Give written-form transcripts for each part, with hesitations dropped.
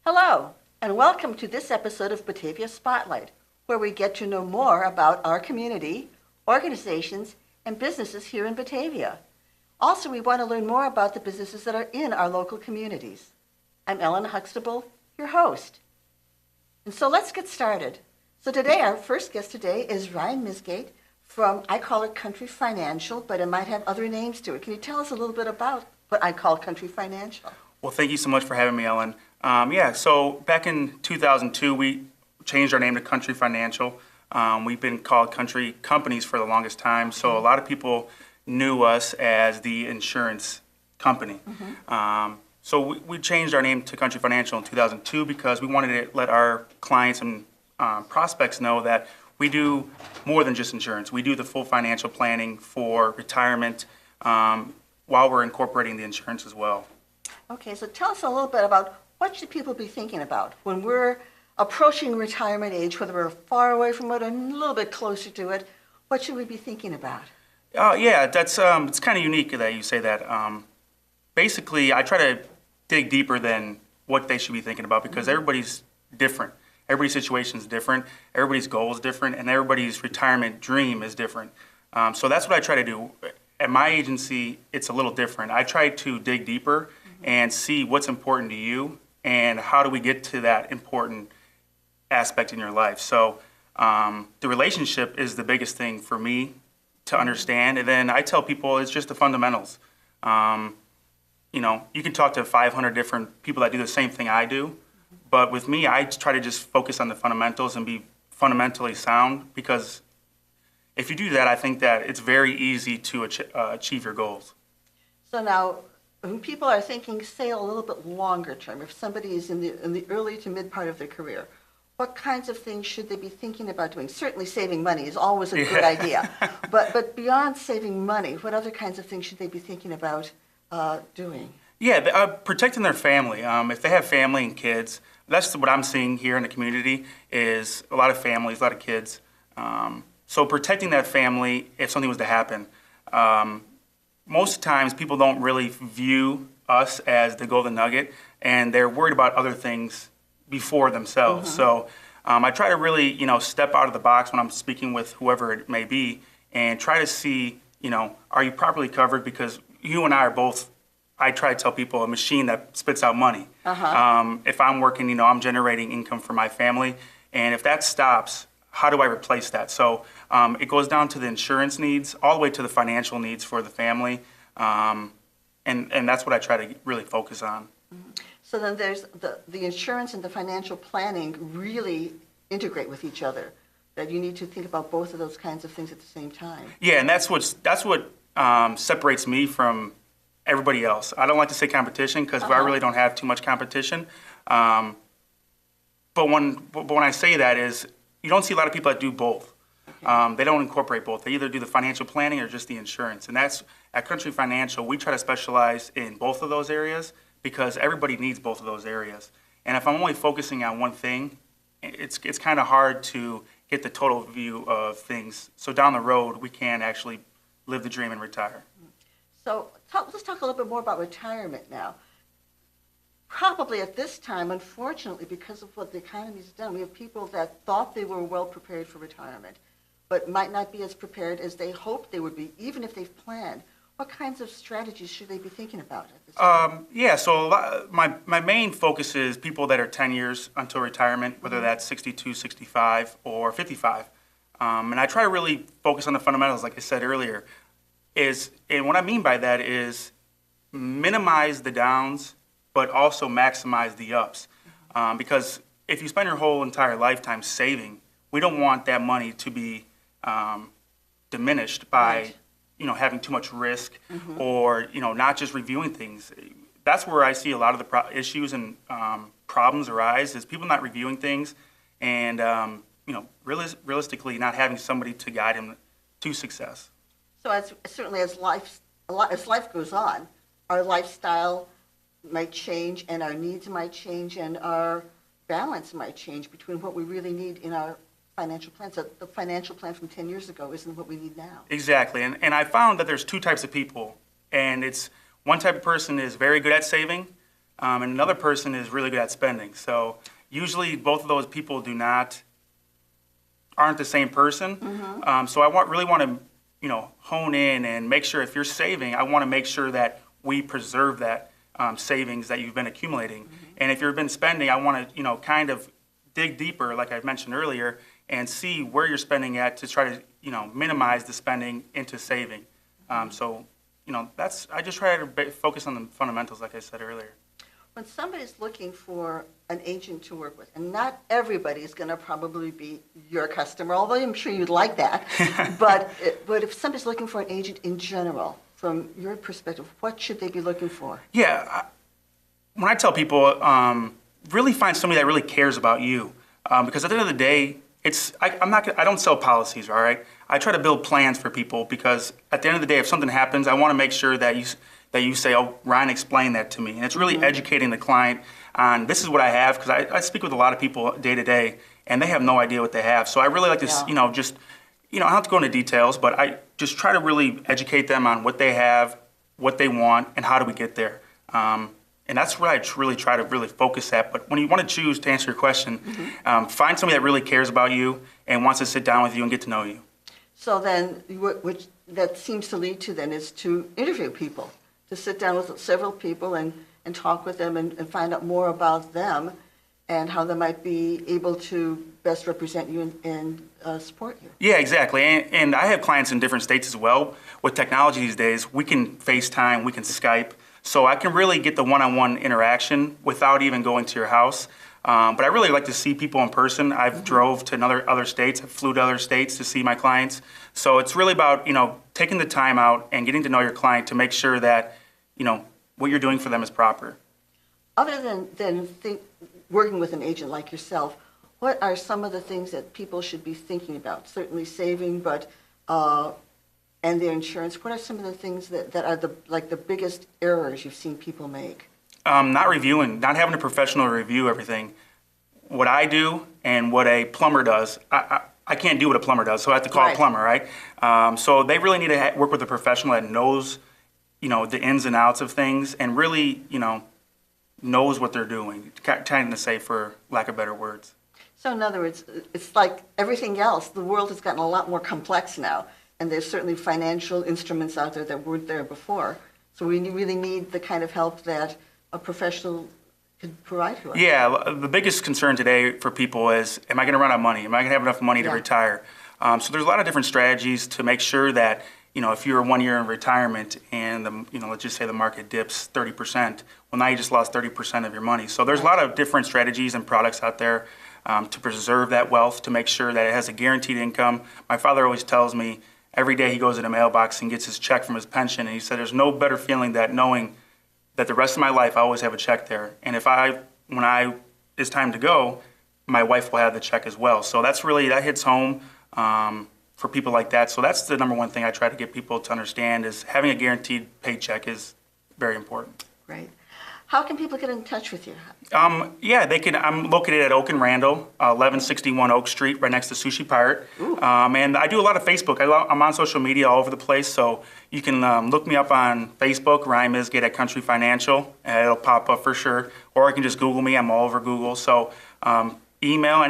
Hello, and welcome to this episode of Batavia Spotlight, where we get to know more about our community, organizations, and businesses here in Batavia. Also, we want to learn more about the businesses that are in our local communities. I'm Ellen Huxtable, your host. And so let's get started. So today, our first guest today is Ryan Misgate from, I call it Country Financial, but it might have other names to it. Can you tell us a little bit about what I call Country Financial? Well, thank you so much for having me, Ellen. So back in 2002, we changed our name to Country Financial. We've been called Country Companies for the longest time, so a lot of people knew us as the insurance company. So we changed our name to Country Financial in 2002 because we wanted to let our clients and prospects know that we do more than just insurance. We do the full financial planning for retirement while we're incorporating the insurance as well. Okay, so tell us a little bit about what should people be thinking about when we're approaching retirement age, whether we're far away from it or a little bit closer to it. What should we be thinking about? That's it's kind of unique that you say that. Basically, I try to dig deeper than what they should be thinking about because everybody's different. Everybody's situation is different. Everybody's goal is different, and everybody's retirement dream is different. So that's what I try to do. At my agency, it's a little different. I try to dig deeper and see what's important to you and how do we get to that important aspect in your life. So the relationship is the biggest thing for me to understand. And then I tell people it's just the fundamentals. You can talk to 500 different people that do the same thing I do. But with me, I try to just focus on the fundamentals and be fundamentally sound because if you do that, I think that it's very easy to achieve your goals. So now, when people are thinking, say, a little bit longer term, if somebody is in the early to mid part of their career, what kinds of things should they be thinking about doing? Certainly saving money is always a good idea. But beyond saving money, what other kinds of things should they be thinking about doing? Protecting their family. If they have family and kids, that's what I'm seeing here in the community is a lot of families, a lot of kids. So protecting that family if something was to happen. Most times people don't really view us as the golden nugget and they're worried about other things before themselves. So I try to really, step out of the box when I'm speaking with whoever it may be and try to see, are you properly covered? Because you and I are both, I try to tell people, a machine that spits out money. If I'm working, I'm generating income for my family. And if that stops, how do I replace that? So it goes down to the insurance needs, all the way to the financial needs for the family. And that's what I try to really focus on. So then there's the insurance and the financial planning really integrate with each other, that you need to think about both of those kinds of things at the same time. Yeah, and that's what separates me from everybody else. I don't like to say competition because I really don't have too much competition. But when I say that is, you don't see a lot of people that do both. Okay. They don't incorporate both. They either do the financial planning or just the insurance. And that's, at Country Financial, we try to specialize in both of those areas because everybody needs both of those areas. And if I'm only focusing on one thing, it's kind of hard to get the total view of things. So down the road, we can actually live the dream and retire. So let's talk a little bit more about retirement now. Probably at this time, unfortunately, because of what the economy's done, we have people that thought they were well prepared for retirement, but might not be as prepared as they hoped they would be, even if they've planned. What kinds of strategies should they be thinking about at this time? My main focus is people that are 10 years until retirement, whether that's 62, 65, or 55. And I try to really focus on the fundamentals, like I said earlier. And what I mean by that is minimize the downs, but also maximize the ups. Because if you spend your whole entire lifetime saving, we don't want that money to be diminished by, having too much risk or, not just reviewing things. That's where I see a lot of the issues and problems arise is people not reviewing things and, realistically not having somebody to guide them to success. So certainly as life goes on, our lifestyle might change and our needs might change and our balance might change between what we really need in our financial plan. So the financial plan from 10 years ago isn't what we need now. Exactly. And I found that there's two types of people. And it's one type of person is very good at saving, and another person is really good at spending. So usually both of those people aren't the same person. So I really want to, hone in and make sure if you're saving, I want to make sure that we preserve that savings that you've been accumulating. And if you've been spending, I want to, kind of dig deeper, like I mentioned earlier, and see where you're spending at to try to, minimize the spending into saving. I just try to focus on the fundamentals, like I said earlier. When somebody's looking for an agent to work with, and not everybody is going to probably be your customer, although I'm sure you'd like that, but if somebody's looking for an agent in general, from your perspective, what should they be looking for? Yeah, when I tell people, really find somebody that really cares about you, because at the end of the day, I don't sell policies, all right? I try to build plans for people because at the end of the day, if something happens, I want to make sure that you say, oh, Ryan explained that to me. And it's really educating the client on this is what I have, because I speak with a lot of people day to day, and they have no idea what they have. So I really like to, I don't have to go into details, but I just try to really educate them on what they have, what they want, and how do we get there. And that's where I really try to really focus at. But when you want to choose, to answer your question, find somebody that really cares about you and wants to sit down with you and get to know you. So then, what that seems to lead to then is to interview people, to sit down with several people and talk with them and find out more about them and how they might be able to best represent you and support you. Yeah, exactly. And I have clients in different states as well. With technology these days, we can FaceTime, we can Skype. So I can really get the one-on-one interaction without even going to your house. But I really like to see people in person. I've drove to other states. I flew to other states to see my clients. So it's really about, taking the time out and getting to know your client to make sure that, what you're doing for them is proper. Other than working with an agent like yourself, what are some of the things that people should be thinking about? Certainly saving, but and their insurance. What are some of the things that are the biggest errors you've seen people make? Not having a professional review everything. What I do and what a plumber does, I can't do what a plumber does, so I have to call a plumber, right? So they really need to work with a professional that knows, the ins and outs of things and really, knows what they're doing, trying to say for lack of better words. So in other words, it's like everything else. The world has gotten a lot more complex now, and there's certainly financial instruments out there that weren't there before. So we really need the kind of help that a professional could provide to us. Yeah, the biggest concern today for people is, am I going to run out of money? Am I going to have enough money to retire? So there's a lot of different strategies to make sure that, if you're 1 year in retirement and, let's just say the market dips 30%, well, now you just lost 30% of your money. So there's a lot of different strategies and products out there to preserve that wealth, to make sure that it has a guaranteed income. My father always tells me every day he goes in a mailbox and gets his check from his pension, and he said there's no better feeling than knowing that the rest of my life I always have a check there. And when it's time to go, my wife will have the check as well. So that hits home for people like that. So that's the number one thing I try to get people to understand is having a guaranteed paycheck is very important. Right. How can people get in touch with you? They can. I'm located at Oak and Randall, 1161 Oak Street, right next to Sushi Pirate. And I do a lot of Facebook. I'm on social media all over the place, so you can look me up on Facebook, Ryan Misgate at Country Financial, and it'll pop up for sure. Or you can just Google me. I'm all over Google. So email,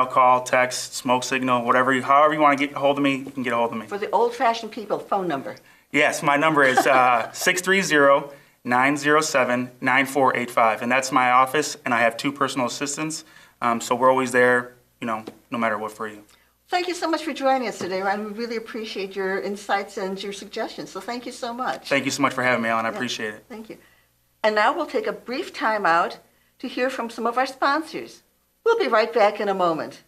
call, text, smoke signal, however you want to get a hold of me, you can get a hold of me. For the old-fashioned people, phone number. Yes, my number is 630-907-9485, and that's my office, and I have 2 personal assistants, so we're always there, no matter what for you. Thank you so much for joining us today, Ryan. We really appreciate your insights and your suggestions, so thank you so much. Thank you so much for having me, Ellen. I appreciate it. Thank you. And now we'll take a brief time out to hear from some of our sponsors. We'll be right back in a moment.